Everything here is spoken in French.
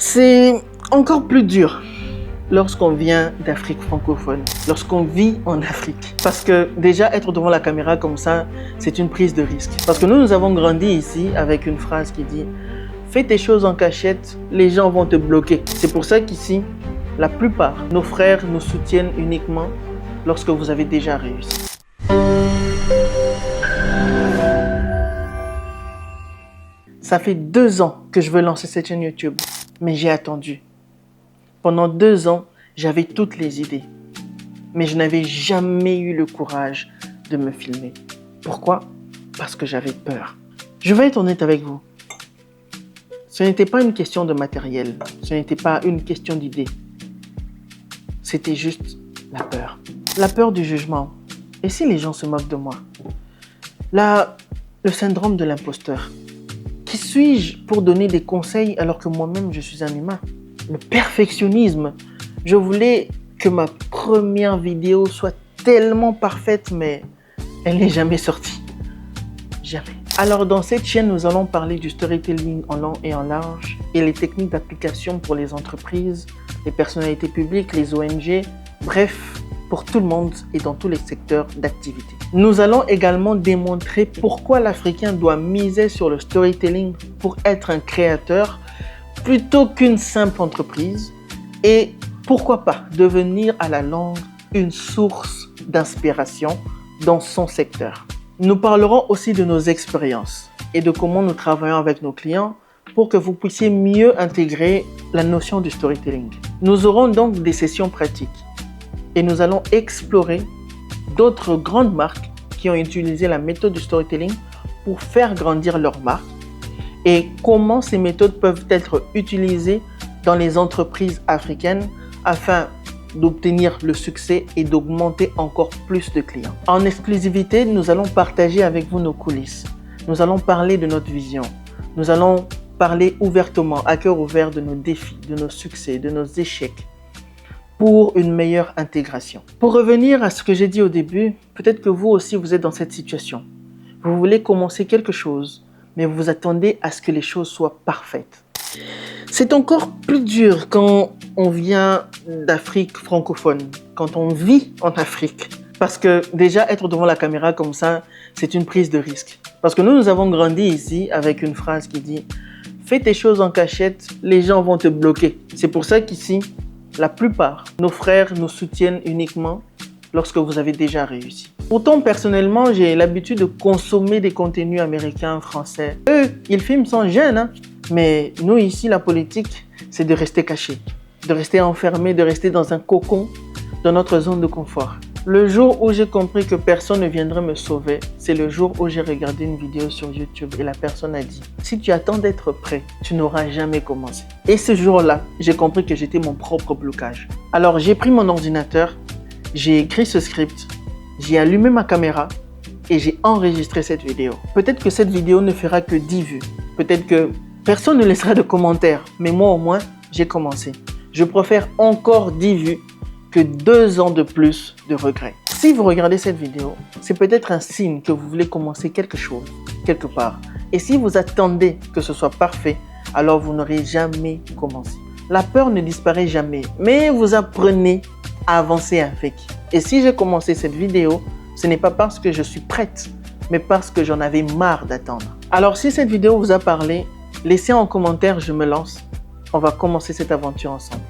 C'est encore plus dur lorsqu'on vient d'Afrique francophone, lorsqu'on vit en Afrique. Parce que déjà, être devant la caméra comme ça, c'est une prise de risque. Parce que nous avons grandi ici avec une phrase qui dit « Fais tes choses en cachette, les gens vont te bloquer ». C'est pour ça qu'ici, la plupart, nos frères nous soutiennent uniquement lorsque vous avez déjà réussi. Ça fait 2 ans que je veux lancer cette chaîne YouTube, mais j'ai attendu. Pendant 2 ans, j'avais toutes les idées, mais je n'avais jamais eu le courage de me filmer. Pourquoi? Parce que j'avais peur. Je vais être honnête avec vous. Ce n'était pas une question de matériel, ce n'était pas une question d'idée. C'était juste la peur. La peur du jugement. Et si les gens se moquent de moi? Le syndrome de l'imposteur. Qui suis-je pour donner des conseils alors que moi-même je suis un humain? Le perfectionnisme. Je voulais que ma première vidéo soit tellement parfaite, mais elle n'est jamais sortie. Jamais. Alors dans cette chaîne, nous allons parler du storytelling en long et en large et les techniques d'application pour les entreprises, les personnalités publiques, les ONG, bref, pour tout le monde et dans tous les secteurs d'activité. Nous allons également démontrer pourquoi l'Africain doit miser sur le storytelling pour être un créateur plutôt qu'une simple entreprise et pourquoi pas devenir à la longue une source d'inspiration dans son secteur. Nous parlerons aussi de nos expériences et de comment nous travaillons avec nos clients pour que vous puissiez mieux intégrer la notion du storytelling. Nous aurons donc des sessions pratiques et nous allons explorer d'autres grandes marques qui ont utilisé la méthode du storytelling pour faire grandir leur marque et comment ces méthodes peuvent être utilisées dans les entreprises africaines afin d'obtenir le succès et d'augmenter encore plus de clients. En exclusivité, nous allons partager avec vous nos coulisses. Nous allons parler de notre vision. Nous allons parler ouvertement, à cœur ouvert de nos défis, de nos succès, de nos échecs pour une meilleure intégration. Pour revenir à ce que j'ai dit au début, peut-être que vous aussi vous êtes dans cette situation. Vous voulez commencer quelque chose, mais vous attendez à ce que les choses soient parfaites. C'est encore plus dur quand on vient d'Afrique francophone, quand on vit en Afrique. Parce que déjà, être devant la caméra comme ça, c'est une prise de risque. Parce que nous avons grandi ici avec une phrase qui dit « Fais tes choses en cachette, les gens vont te bloquer ». C'est pour ça qu'ici, la plupart, nos frères nous soutiennent uniquement lorsque vous avez déjà réussi. Pourtant, personnellement, j'ai l'habitude de consommer des contenus américains, français. Eux, ils filment sans gêne, hein? Mais nous, ici, la politique, c'est de rester caché, de rester enfermé, de rester dans un cocon, dans notre zone de confort. Le jour où j'ai compris que personne ne viendrait me sauver, c'est le jour où j'ai regardé une vidéo sur YouTube et la personne a dit « Si tu attends d'être prêt, tu n'auras jamais commencé ». Et ce jour-là, j'ai compris que j'étais mon propre blocage. Alors j'ai pris mon ordinateur, j'ai écrit ce script, j'ai allumé ma caméra et j'ai enregistré cette vidéo. Peut-être que cette vidéo ne fera que 10 vues. Peut-être que personne ne laissera de commentaires, mais moi au moins, j'ai commencé. Je préfère encore 10 vues que 2 ans de plus de regrets. Si vous regardez cette vidéo, c'est peut-être un signe que vous voulez commencer quelque chose, quelque part. Et si vous attendez que ce soit parfait, alors vous n'aurez jamais commencé. La peur ne disparaît jamais, mais vous apprenez à avancer avec. Et si j'ai commencé cette vidéo, ce n'est pas parce que je suis prête, mais parce que j'en avais marre d'attendre. Alors si cette vidéo vous a parlé, laissez en commentaire, je me lance. On va commencer cette aventure ensemble.